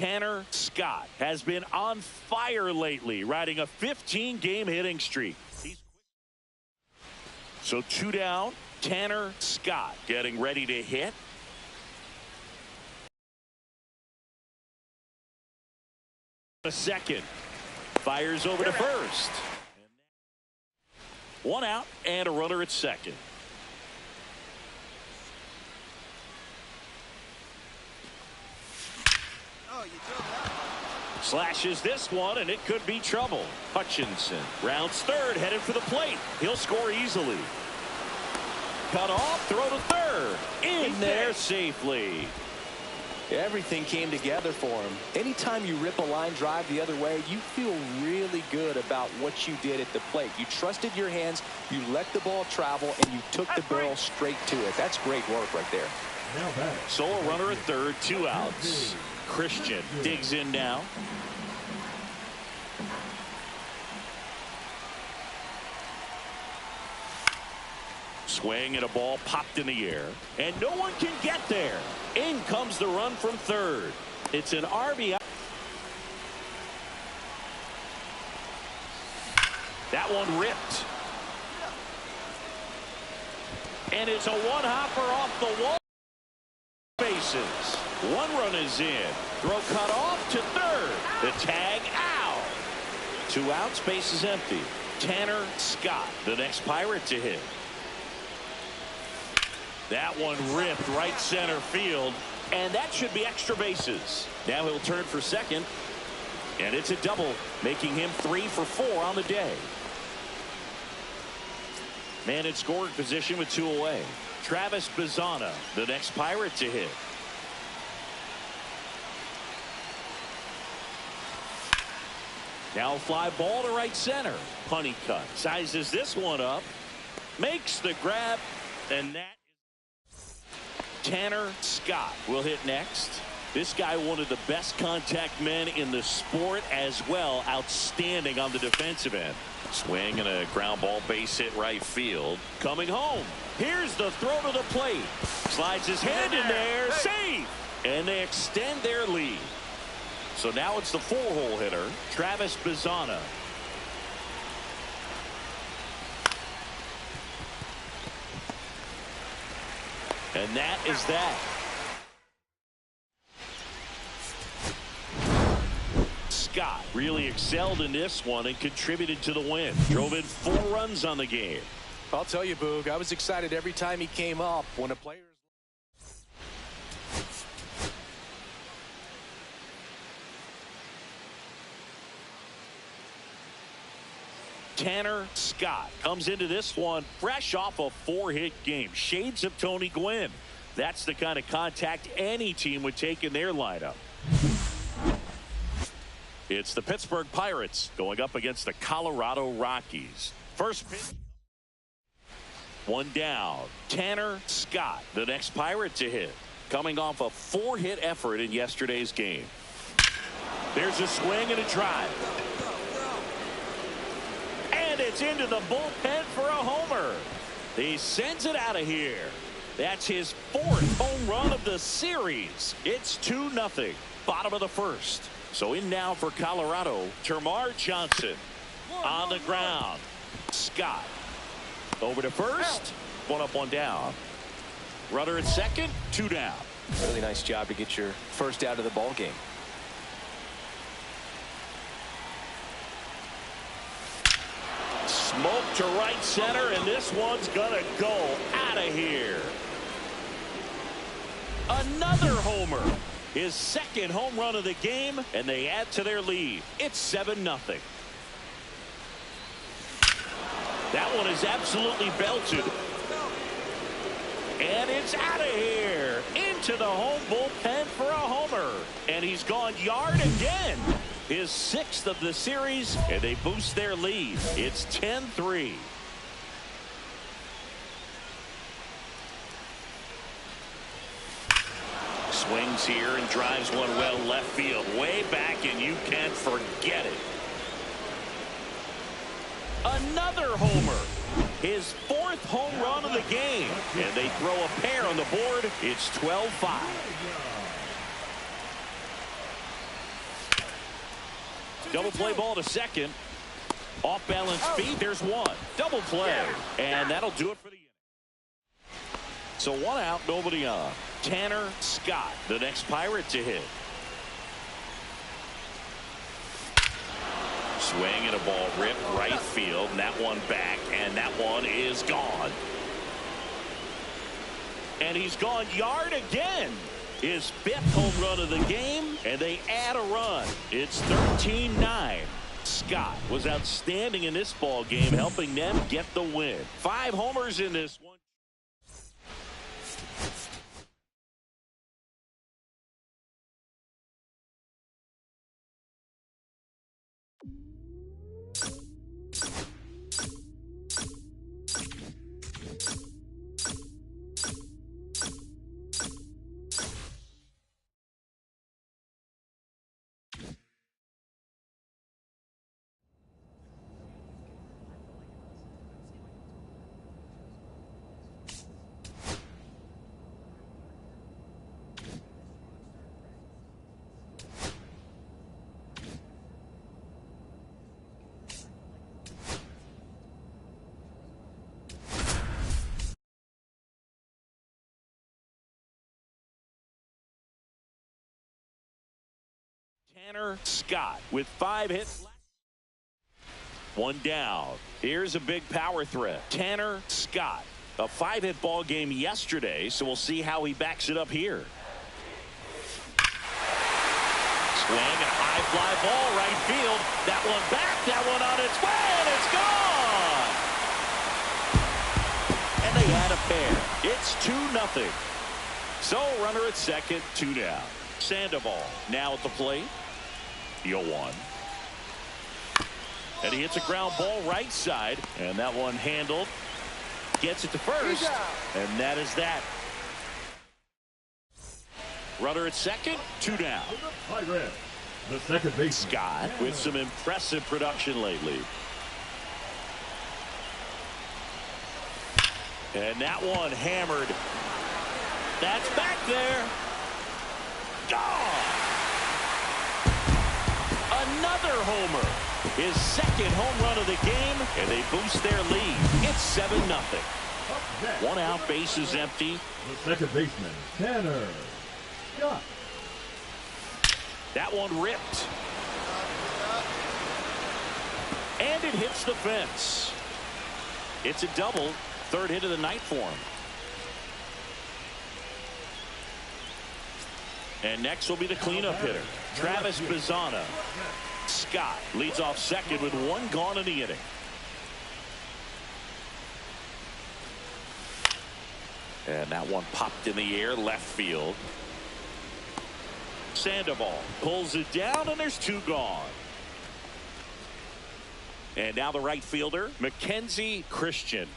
Tanner Scott has been on fire lately, riding a 15-game hitting streak. So 2 down, Tanner Scott getting ready to hit. A second, fires over to first. 1 out and a runner at second. Slashes this one, and it could be trouble. Hutchinson rounds third, headed for the plate. He'll score easily. Cut off, throw to third. In there safely. Everything came together for him. Anytime you rip a line drive the other way, you feel really good about what you did at the plate. You trusted your hands, you let the ball travel, and you took the barrel straight to it. That's great work right there. So a runner at third, 2 outs. Christian digs in now. Swing and a ball popped in the air, and no one can get there. In comes the run from third. It's an RBI. That one ripped. And it's a one-hopper off the wall. Bases. 1 run is in. Throw cut off to third. The tag out. 2 outs, base is empty. Tanner Scott, the next Pirate to hit. That one ripped right center field, and that should be extra bases. Now he'll turn for second, and it's a double, making him 3 for 4 on the day. Man in scoring position with 2 away. Travis Bazzana, the next Pirate to hit. Now fly ball to right center. Honeycutt sizes this one up, makes the grab, and that Tanner Scott will hit next. This guy, one of the best contact men in the sport as well. Outstanding on the defensive end. Swing and a ground ball, base hit right field. Coming home. Here's the throw to the plate. Slides his hand in there. Safe. And they extend their lead. So now it's the 4-hole hitter, Travis Bazzana. And that is that. Scott really excelled in this one and contributed to the win. Drove in 4 runs on the game. I'll tell you, Boog, I was excited every time he came up. When a player Tanner Scott comes into this one fresh off a 4-hit game. Shades of Tony Gwynn. That's the kind of contact any team would take in their lineup. It's the Pittsburgh Pirates going up against the Colorado Rockies. First pitch. 1 down. Tanner Scott, the next Pirate to hit. Coming off a 4-hit effort in yesterday's game. There's a swing and a drive. And it's into the bullpen for a homer. He sends it out of here. That's his 4th home run of the series. It's 2-0. Bottom of the first. So in now for Colorado, Termarr Johnson on the ground. Scott over to first. 1 up, 1 down. Runner at second, 2 down. Really nice job to get your first out of the ball game. Smoke to right center, and this one's gonna go out of here. Another homer. His 2nd home run of the game, and they add to their lead. It's 7-0. That one is absolutely belted. And it's out of here. Into the home bullpen for a homer. And he's gone yard again. His 6th of the series, and they boost their lead. It's 10-3. Swings here and drives one well left field, way back, and you can't forget it. Another homer. His 4th home run of the game. And they throw a pair on the board. It's 12-5. Double play ball to second. Off balance feet. There's one. Double play. And that'll do it for the inning. So one out, nobody on. Tanner Scott, the next Pirate to hit. Swing and a ball ripped right field. And that one back. And that one is gone. And he's gone yard again. His fifth home run of the game, and they add a run. It's 13-9. Scott was outstanding in this ball game, helping them get the win. 5 homers in this one. Tanner Scott with 5 hits. 1 down. Here's a big power threat. Tanner Scott. A 5-hit ball game yesterday, so we'll see how he backs it up here. Swing and a high fly ball right field. That one back, that one on its way, and it's gone. And they add a pair. It's 2-0. So runner at second, 2 down. Sandoval now at the plate. The 0-1. And he hits a ground ball right side. And that one handled. Gets it to first. And that is that. Runner at second, 2 down. The second base. Scott with some impressive production lately. And that one hammered. That's back there. Gone. Another homer. His second home run of the game, and they boost their lead. It's 7-0. 1 out, base is empty. The second baseman, Tanner Scott. That one ripped. And it hits the fence. It's a double. 3rd hit of the night for him. And next will be the cleanup hitter, Travis Bazzana. Scott leads off second with 1 gone in the inning. And that one popped in the air, left field. Sandoval pulls it down, and there's 2 gone. And now the right fielder, Mackenzie Christian.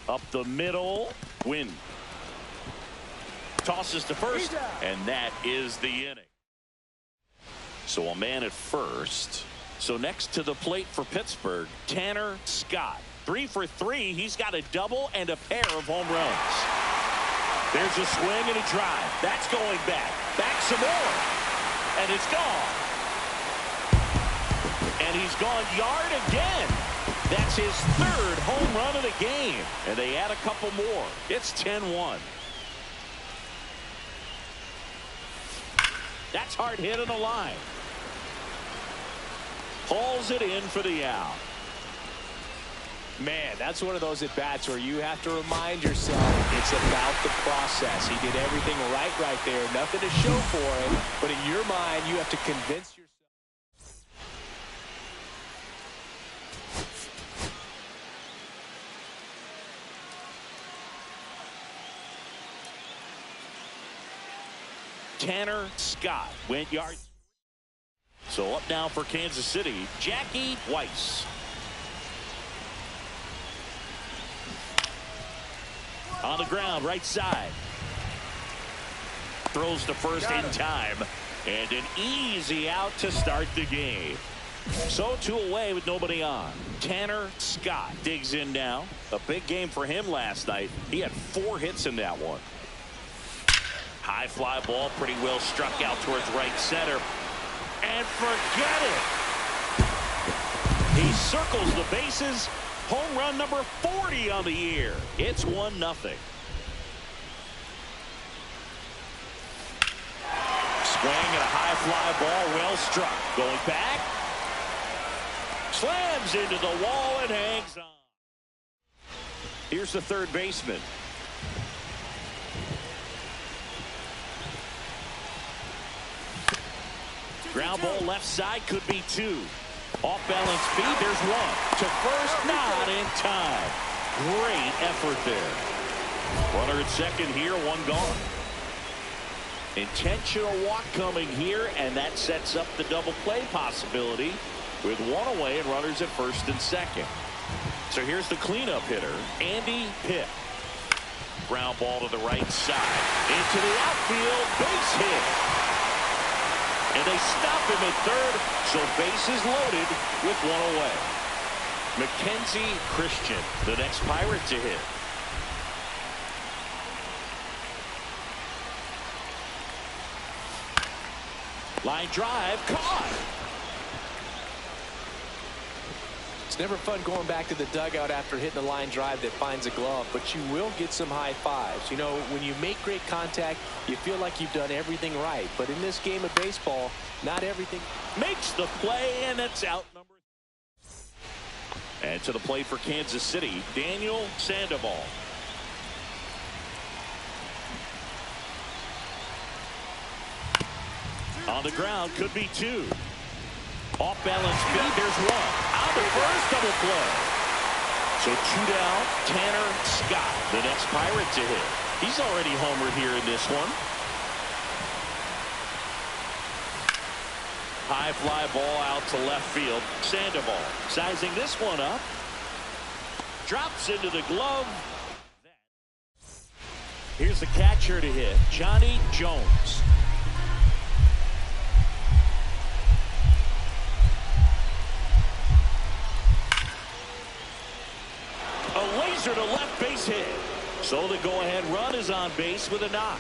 Up the middle, win. Tosses to first, and that is the inning. So a man at first. So next to the plate for Pittsburgh, Tanner Scott. 3 for 3. He's got a double and a pair of home runs. There's a swing and a drive. That's going back. Back some more. And it's gone. And he's gone yard again. That's his 3rd home run of the game. And they add a couple more. It's 10-1. That's hard hit on the line. Hauls it in for the out. Man, that's one of those at-bats where you have to remind yourself it's about the process. He did everything right there. Nothing to show for it. But in your mind, you have to convince yourself. Tanner Scott went yard. So up now for Kansas City, Jackie Weiss. On the ground, right side. Throws to first in time. And an easy out to start the game. So 2 away with nobody on. Tanner Scott digs in now. A big game for him last night. He had 4 hits in that one. High fly ball, pretty well struck out towards right center. And forget it. He circles the bases. Home run number 40 on the year. It's 1-0. Swing and a high fly ball, well struck. Going back. Slams into the wall and hangs on. Here's the third baseman. Ground ball left side, could be 2. Off balance speed, there's 1. To first, not in time. Great effort there. Runner at second here, 1 gone. Intentional walk coming here, and that sets up the double play possibility with 1 away and runners at first and second. So here's the cleanup hitter, Andy Pitt. Ground ball to the right side. Into the outfield, base hit. And they stop him at third, so bases loaded with 1 away. Mackenzie Christian, the next Pirate to hit. Line drive, caught. It's never fun going back to the dugout after hitting a line drive that finds a glove, but you will get some high fives. You know, when you make great contact, you feel like you've done everything right. But in this game of baseball, not everything. Makes the play, and it's out number. And to the plate for Kansas City, Daniel Sandoval. On the ground, could be 2. Off balance speed, there's 1. Out the first, double play. So 2 down, Tanner Scott, the next Pirate to hit. He's already homered here in this one. High fly ball out to left field. Sandoval sizing this one up. Drops into the glove. Here's the catcher to hit, Johnny Jones. A laser to left base hit. So the go-ahead run is on base with a knock.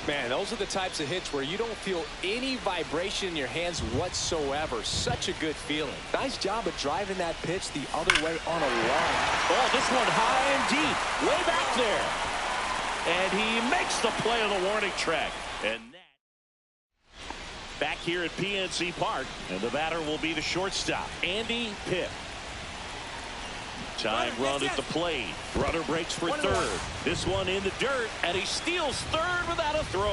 Man, those are the types of hits where you don't feel any vibration in your hands whatsoever. Such a good feeling. Nice job of driving that pitch the other way on a line. Oh, this one high and deep, way back there. And he makes the play on the warning track. And that back here at PNC Park, and the batter will be the shortstop, Andy Pitt. Time run at the plate. Runner breaks for third. This one in the dirt, and he steals third without a throw.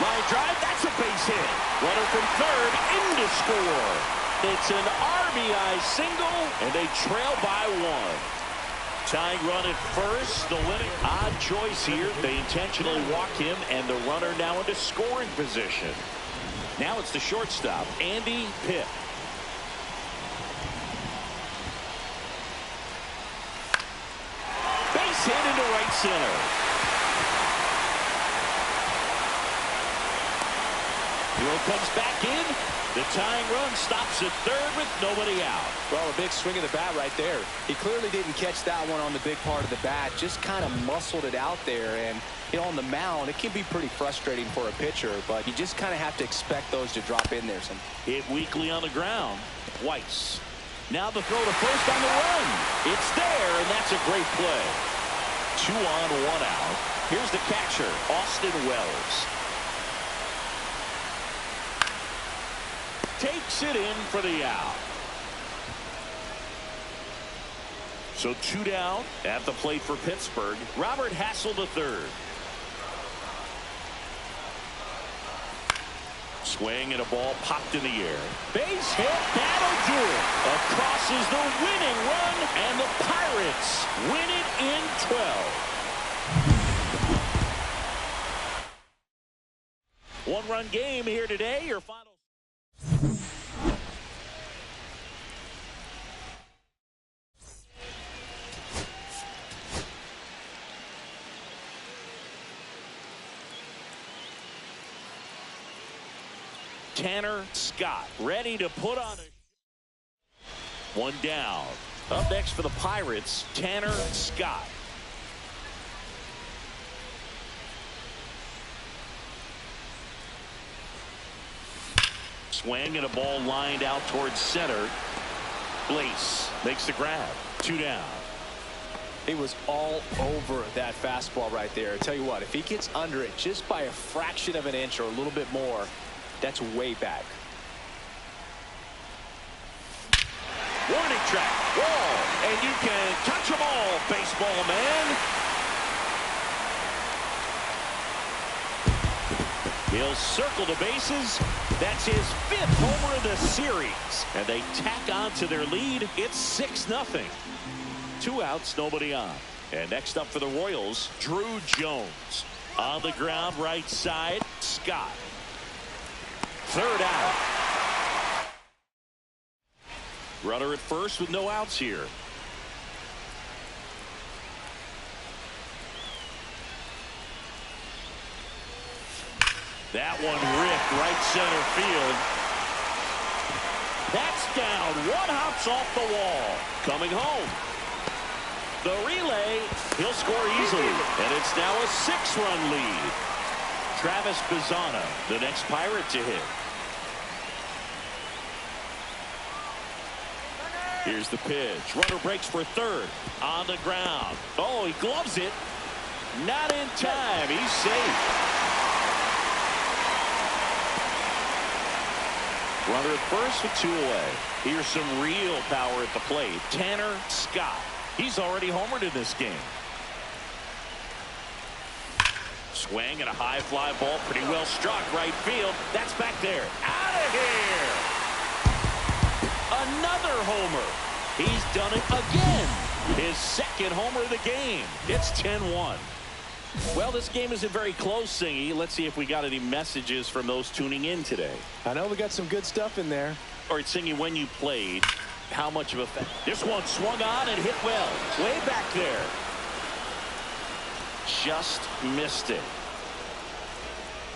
Line drive, that's a base hit. Runner from third in to score. It's an RBI single, and they trail by 1. Tying run at first, the winning. Odd choice here. They intentionally walk him, and the runner now into scoring position. Now it's the shortstop, Andy Pitt. Base hit into right center. Throw comes back in. The tying run stops at third with nobody out. Well, a big swing of the bat right there. He clearly didn't catch that one on the big part of the bat. Just kind of muscled it out there. And, you know, on the mound, it can be pretty frustrating for a pitcher, but you just kind of have to expect those to drop in there. Hit weakly on the ground. Weiss. Now the throw to first on the run. It's there, and that's a great play. 2 on, 1 out. Here's the catcher, Austin Wells. Takes it in for the out. So 2 down at the plate for Pittsburgh. Robert Hassel III. Swing and a ball popped in the air. Base hit, that'll do it. Across is the winning run, and the Pirates win it in 12. One-run game here today. Your final. Tanner Scott ready to put on a one down. Up next for the Pirates, Tanner Scott. Swing and a ball lined out towards center. Blaze makes the grab. 2 down. He was all over that fastball right there. I tell you what, if he gets under it just by a fraction of an inch or a little bit more, that's way back. Warning track, wall, and you can touch them all, baseball man. He'll circle the bases. That's his 5th homer of the series. And they tack on to their lead. It's 6-0. 2 outs, nobody on. And next up for the Royals, Drew Jones. On the ground, right side, Scott. 3rd out. Runner at first with no outs here. That one ripped right center field. That's down. One hops off the wall. Coming home. The relay. He'll score easily. And it's now a 6-run lead. Travis Bazzana, the next Pirate to hit. Here's the pitch. Runner breaks for 3rd. On the ground. Oh, he gloves it. Not in time. He's safe. Runner at first with 2 away. Here's some real power at the plate. Tanner Scott. He's already homered in this game. Swing and a high fly ball. Pretty well struck right field. That's back there. Out of here. Another homer. He's done it again. His 2nd homer of the game. It's 10-1. Well, this game isn't very close, Singy. Let's see if we got any messages from those tuning in today. I know we got some good stuff in there. All right, Singy, when you played, how much of a this one swung on and hit well. Way back there. Just missed it.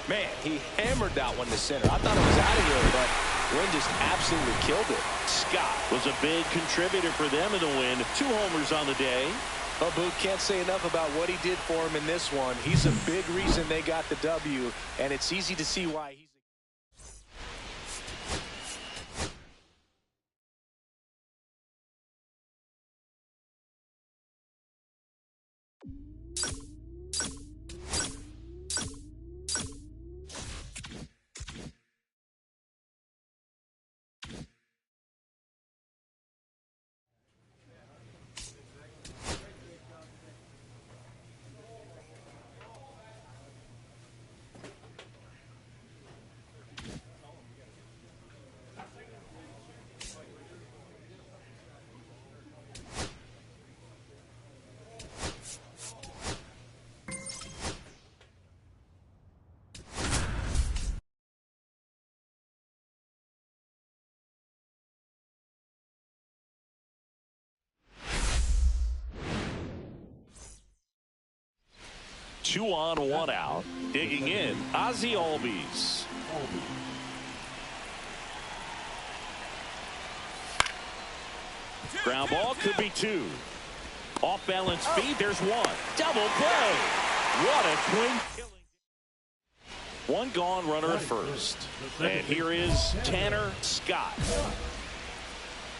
Man, he hammered that one to center. I thought it was out of here, but Wynn just absolutely killed it. Scott was a big contributor for them in the win. 2 homers on the day. Well, Booth, can't say enough about what he did for him in this one. He's a big reason they got the W, and it's easy to see why he's. Two on, 1 out. Digging in, Ozzie Albies. Ground ball could be 2. Off balance feed, there's 1. Double play. What a twin killing. 1 gone, runner at first. And here is Tanner Scott.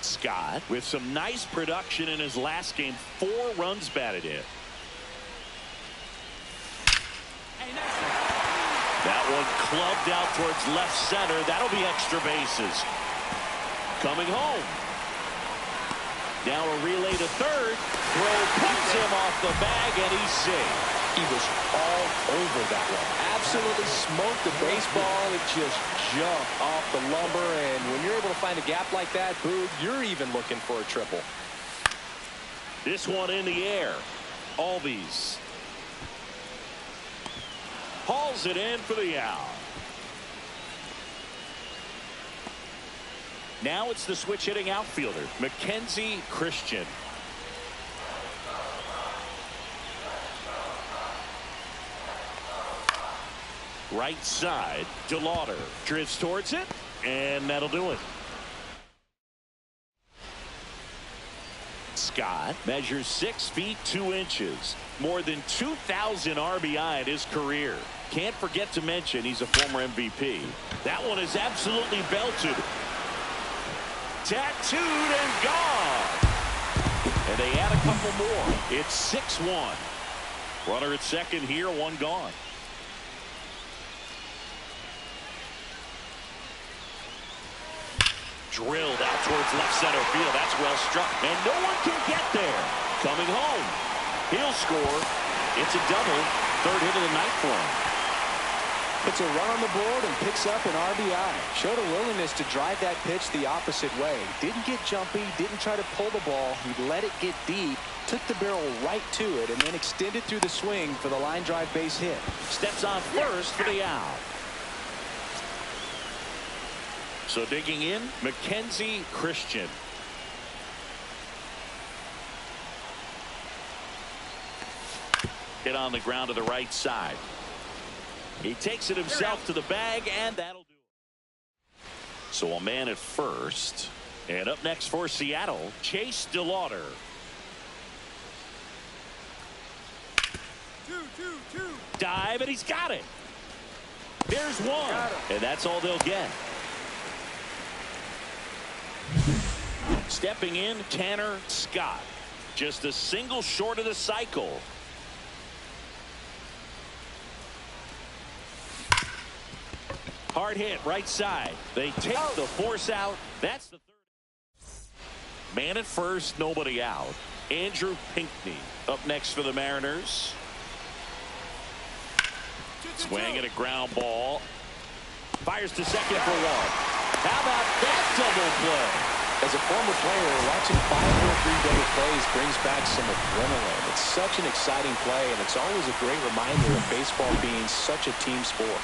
Scott with some nice production in his last game. 4 runs batted in. That one clubbed out towards left center. That'll be extra bases. Coming home. Now a relay to 3rd. Throw puts him off the bag, and he's safe. He was all over that one. Absolutely smoked the baseball. It just jumped off the lumber, and when you're able to find a gap like that, Boog, you're even looking for a triple. This one in the air. Albies hauls it in for the out. Now it's the switch hitting outfielder, Mackenzie Christian. Right side, DeLauder drifts towards it, and that'll do it. Scott measures 6 feet 2 inches, more than 2,000 RBI in his career. Can't forget to mention he's a former MVP. That one is absolutely belted. Tattooed and gone. And they add a couple more. It's 6-1. Runner at second here, one gone. Drilled out towards left center field. That's well struck. And no one can get there. Coming home. He'll score. It's a double. Third hit of the night for him. Puts a run on the board and picks up an RBI. Showed a willingness to drive that pitch the opposite way. Didn't get jumpy. Didn't try to pull the ball. He let it get deep. Took the barrel right to it and then extended through the swing for the line drive base hit. Steps on first for the out. So digging in, Mackenzie Christian. Hit on the ground to the right side. He takes it himself to the bag, and that'll do it. So a man at first. And up next for Seattle, Chase DeLauder. 2-2-2. Dive, and he's got it. There's one, and that's all they'll get. Stepping in, Tanner Scott. Just a single short of the cycle. Hard hit, right side. They take the force out. That's the third. Man at first, nobody out. Andrew Pinckney up next for the Mariners. Swing at a ground ball. Fires to second for one. How about that double play? As a former player, watching 5-4-3 double plays brings back some adrenaline. It's such an exciting play, and it's always a great reminder of baseball being such a team sport.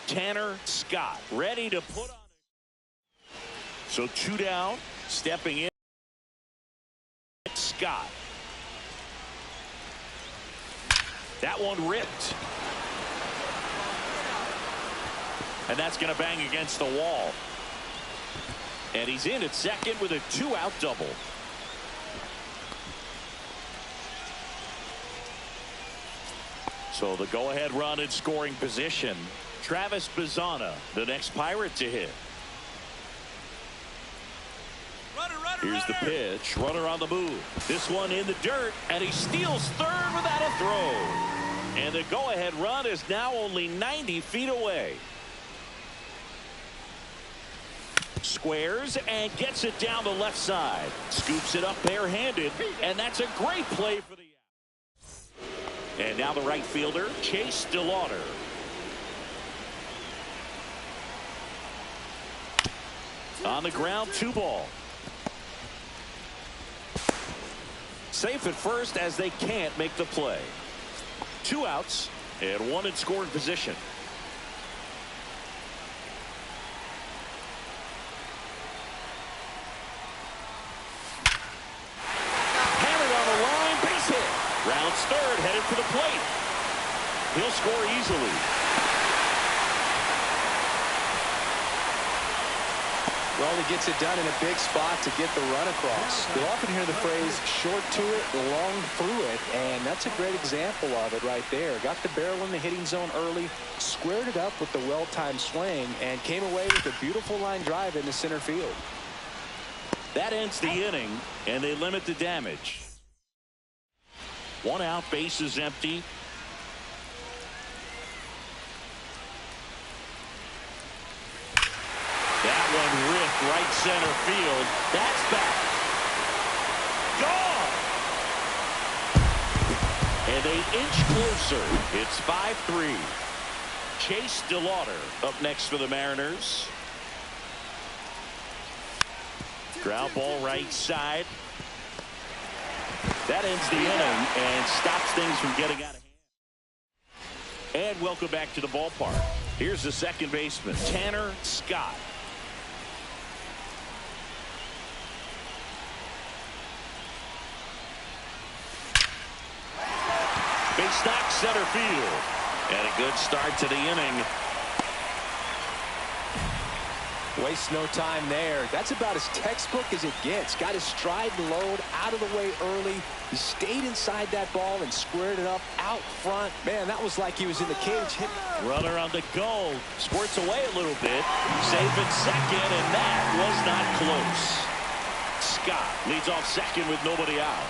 Tanner Scott ready to put on it. So 2 down, stepping in. Scott. That one ripped. And that's going to bang against the wall. And he's in at second with a 2-out double. So the go-ahead run in scoring position. Travis Bazzana, the next Pirate to hit. Here's the pitch. Runner on the move. This one in the dirt, and he steals third without a throw. And the go-ahead run is now only 90 feet away. Squares and gets it down the left side. Scoops it up barehanded, and that's a great play for the out. And now the right fielder, Chase DeLauder. On the ground, 2 ball. Safe at first as they can't make the play. 2 outs and 1 in scoring position. Hammered on the line, base hit. Rounds third, headed for the plate. He'll score easily. Well, he gets it done in a big spot to get the run across. You'll often hear the phrase short to it, long through it, and that's a great example of it right there. Got the barrel in the hitting zone early, squared it up with the well-timed swing, and came away with a beautiful line drive into center field. That ends the inning, and they limit the damage. 1 out, bases empty. That one ripped right center field. That's back. Gone. And they inch closer. It's 5-3. Chase DeLauder up next for the Mariners. Ground ball right side. That ends the inning and stops things from getting out of hand. And welcome back to the ballpark. Here's the second baseman, Tanner Scott. Big knock center field. And a good start to the inning. Waste no time there. That's about as textbook as it gets. Got his stride and load out of the way early. He stayed inside that ball and squared it up out front. Man, that was like he was in the cage. Runner on the go. Squirts away a little bit. Safe at second, and that was not close. Scott leads off second with nobody out.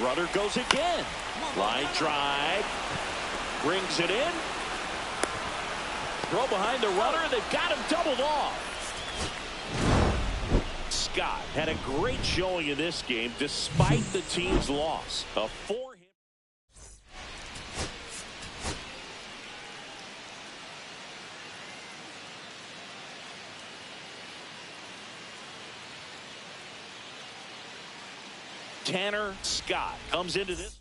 Runner goes again. Line drive. Brings it in. Throw behind the runner. They've got him doubled off. Scott had a great showing in this game despite the team's loss. A 4-hit. Tanner Scott comes into this.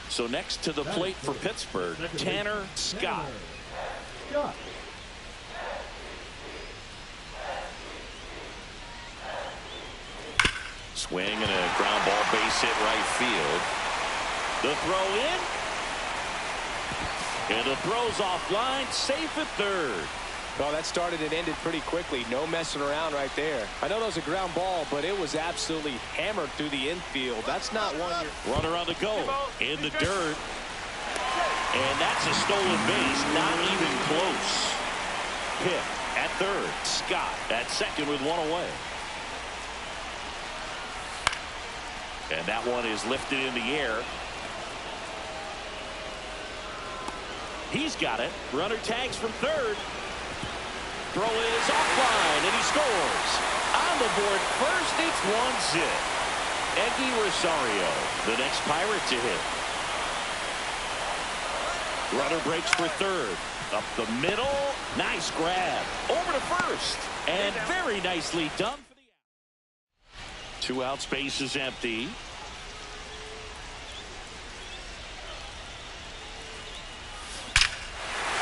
So next to the plate for Pittsburgh, Tanner Scott. Swing and a ground ball, base hit right field. The throw in. And the throw's offline, safe at third. Well, that started and ended pretty quickly. No messing around right there. I know that was a ground ball, but it was absolutely hammered through the infield. That's not one you're... Runner on the go. In the dirt. And that's a stolen base. Not even close. Pitt at third. Scott at second with one away. And that one is lifted in the air. He's got it. Runner tags from third. Throw is offline, and he scores. On the board first, it's 1-0. Eggy Rosario, the next Pirate to hit. Runner breaks for third. Up the middle. Nice grab. Over to first. And very nicely done for the out. 2 out, space is empty.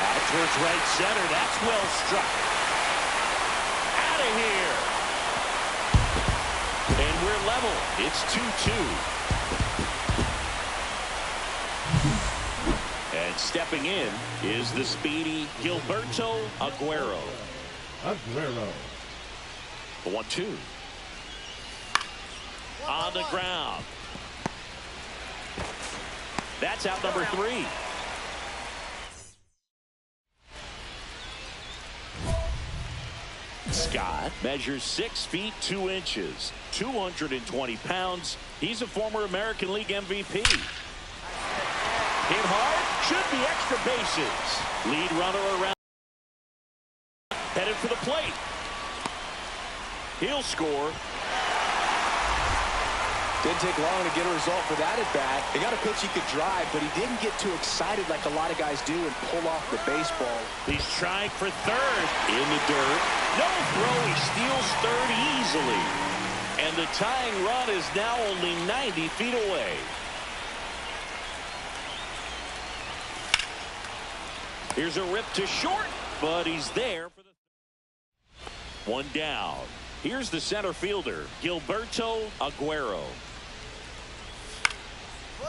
Out towards right center. That's well struck. Out of here. And we're level. It's 2-2. And stepping in is the speedy Gilberto Aguero. The 1-2. On the ground. That's out number 3. Scott measures 6 feet 2 inches, 220 pounds. He's a former American League MVP. Hit hard, should be extra bases. Lead runner around. Headed for the plate. He'll score. Didn't take long to get a result for that at bat. He got a pitch he could drive, but he didn't get too excited like a lot of guys do and pull off the baseball. He's trying for third. In the dirt. No throw. He steals third easily. And the tying run is now only 90 feet away. Here's a rip to short, but he's there for the 1 down. Here's the center fielder, Gilberto Aguero.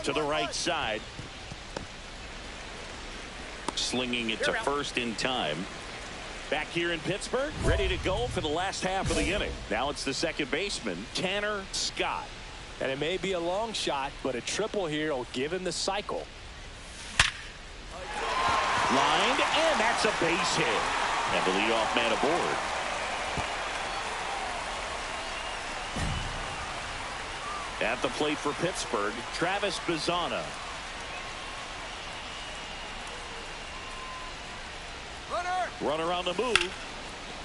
To the right side. Slinging it to first in time. Back here in Pittsburgh, ready to go for the last half of the inning. Now it's the second baseman, Tanner Scott. And it may be a long shot, but a triple here will give him the cycle. Lined, and that's a base hit. And the leadoff man aboard. At the plate for Pittsburgh, Travis Bazzana. Runner on the move.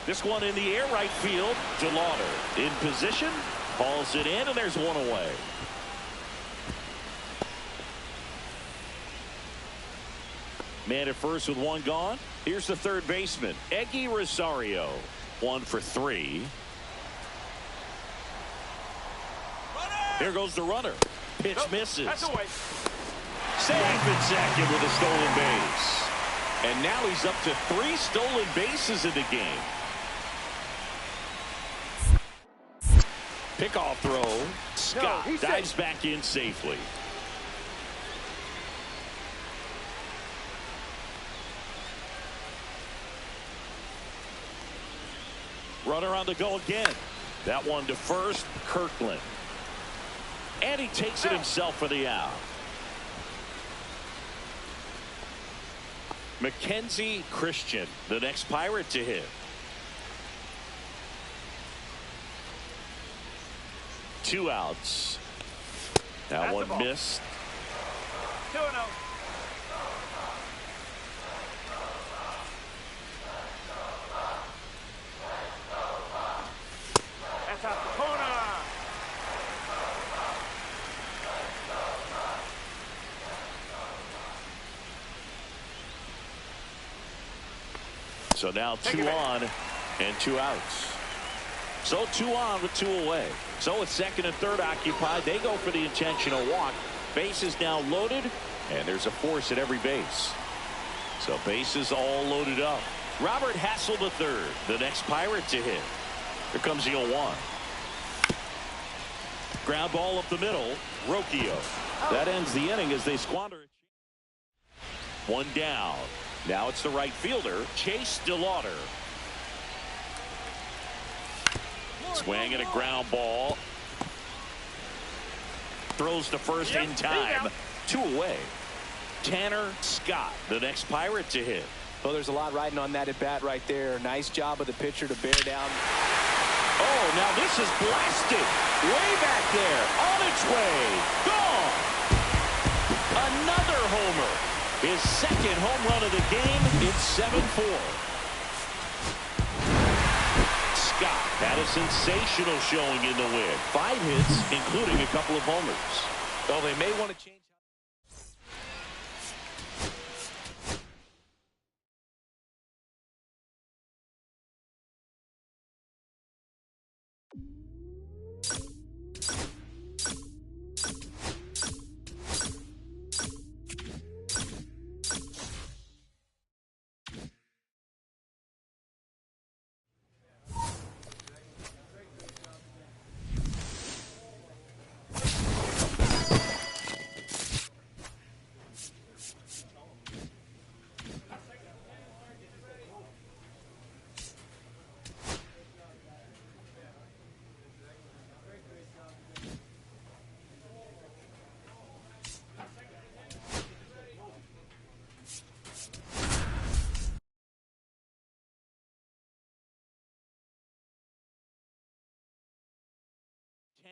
This one in the air, right field. DeLauder in position. Hauls it in, and there's one away. Man at first with one gone. Here's the third baseman, Eggy Rosario. 1 for 3. Here goes the runner. Pitch misses. Safe in second with a stolen base. And now he's up to 3 stolen bases in the game. Pickoff throw. Scott dives back in safely. Runner on the go again. That one to first, Kirkland. And he takes it himself for the out. Mackenzie Christian, the next Pirate to hit. 2 outs. That one missed. 2-0. That's out the corner. So now 2 on and 2 outs. So 2 on with 2 away. So with second and third occupied, they go for the intentional walk. Base is now loaded, and there's a force at every base. So bases all loaded up. Robert Hassel III, the next Pirate to hit. Here comes the 0-1. Ground ball up the middle. Rocchio. That ends the inning as they squander it. 1 down. Now it's the right fielder, Chase DeLauder. Swing and a ground ball. Throws to first in time. 2 away. Tanner Scott, the next Pirate to hit. Well, there's a lot riding on that at bat right there. Nice job of the pitcher to bear down. Oh, now this is blasted. Way back there. On its way. Gone. Another homer. His second home run of the game. It's 7-4. Scott had a sensational showing in the win. 5 hits, including a couple of homers. Well, they may want to change.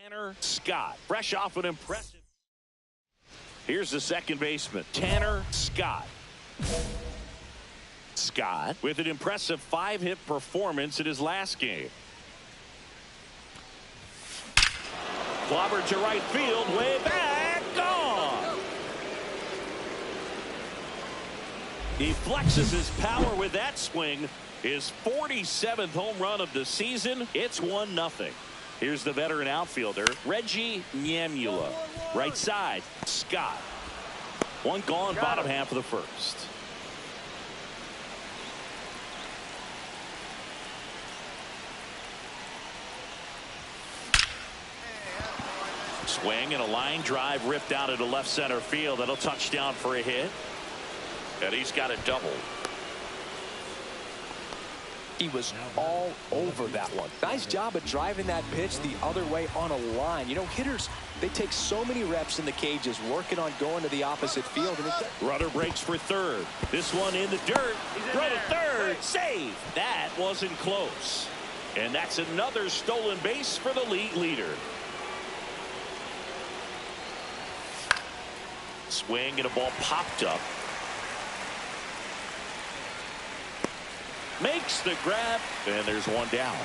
Tanner Scott, fresh off an impressive. Here's the second baseman, Tanner Scott. Scott with an impressive 5-hit performance in his last game. Clobbered to right field, way back, gone. He flexes his power with that swing. His 47th home run of the season. It's 1-0. Here's the veteran outfielder, Reggie Nyamula. Right side, Scott. 1 gone, bottom half of the first. Swing and a line drive ripped out into left center field. That'll touch down for a hit. And he's got a double. He was all over that one. Nice job of driving that pitch the other way on a line. You know, hitters, they take so many reps in the cages working on going to the opposite field. And runner breaks for third. This one in the dirt. Throw to third. Save. That wasn't close. And that's another stolen base for the league leader. Swing and a ball popped up. Makes the grab, and there's 1 down.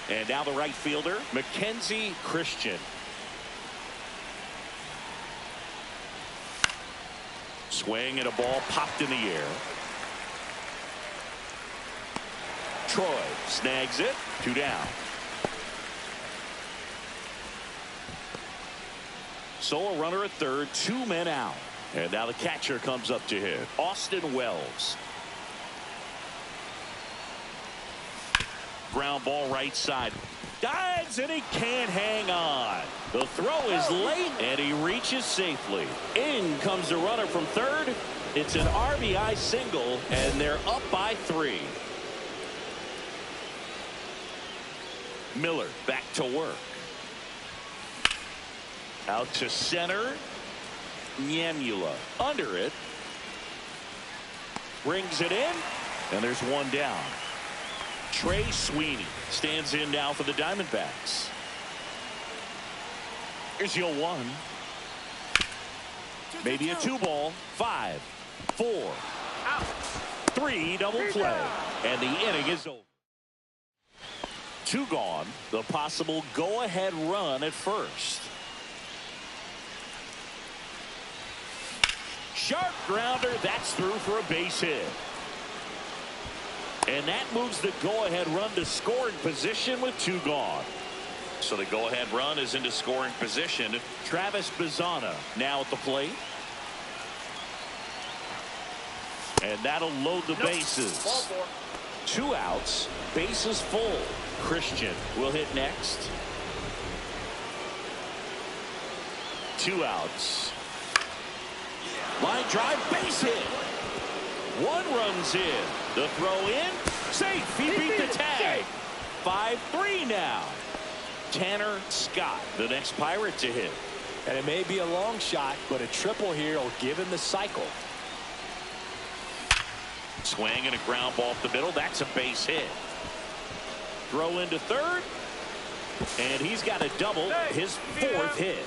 And now the right fielder, Mackenzie Christian. Swing and a ball popped in the air. Troy snags it. 2 down. So a runner at third, 2 men out. And now the catcher comes up to hit, Austin Wells. Ground ball right side. Dives, and he can't hang on. The throw is late, and he reaches safely. In comes the runner from third. It's an RBI single, and they're up by 3. Miller back to work. Out to center. Nyemula under it. Brings it in, and there's one down. Trey Sweeney stands in now for the Diamondbacks. Here's your 1. Maybe a 2-ball. 5, 4, 3, double play. And the inning is over. 2 gone. The possible go-ahead run at first. Sharp grounder. That's through for a base hit. And that moves the go-ahead run to scoring position with 2 gone. So the go-ahead run is into scoring position. Travis Bazzana now at the plate. And that'll load the bases. 2 outs. Bases full. Christian will hit next. 2 outs. Line drive, base hit. 1 runs in. The throw in. Safe. He beat the tag. 5-3 now. Tanner Scott, the next Pirate to hit. And it may be a long shot, but a triple here will give him the cycle. Swing and a ground ball up the middle. That's a base hit. Throw into third. And he's got a double. His 4th hit.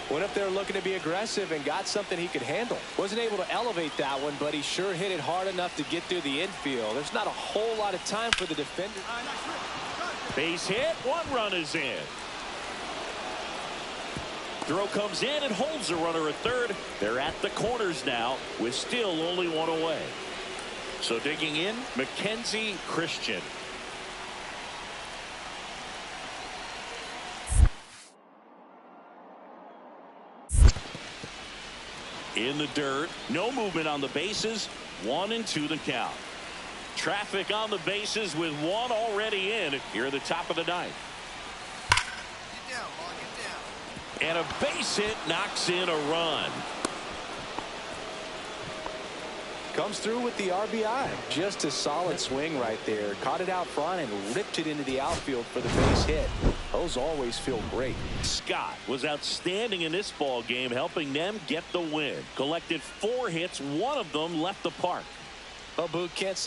Went up there looking to be aggressive and got something he could handle. Wasn't able to elevate that one, but he sure hit it hard enough to get through the infield. There's not a whole lot of time for the defender. Base hit. 1 run is in. Throw comes in and holds the runner at third. They're at the corners now with still only 1 away. So digging in, Mackenzie Christian. In the dirt, no movement on the bases. 1-2 the count. Traffic on the bases with 1 already in here at the top of the 9th. Get down, Paul, get down. And a base hit knocks in a run. Comes through with the RBI. Just a solid swing right there. Caught it out front and ripped it into the outfield for the base hit. Those always feel great. Scott was outstanding in this ball game, helping them get the win. Collected 4 hits. 1 of them left the park. Well, Boog, can't say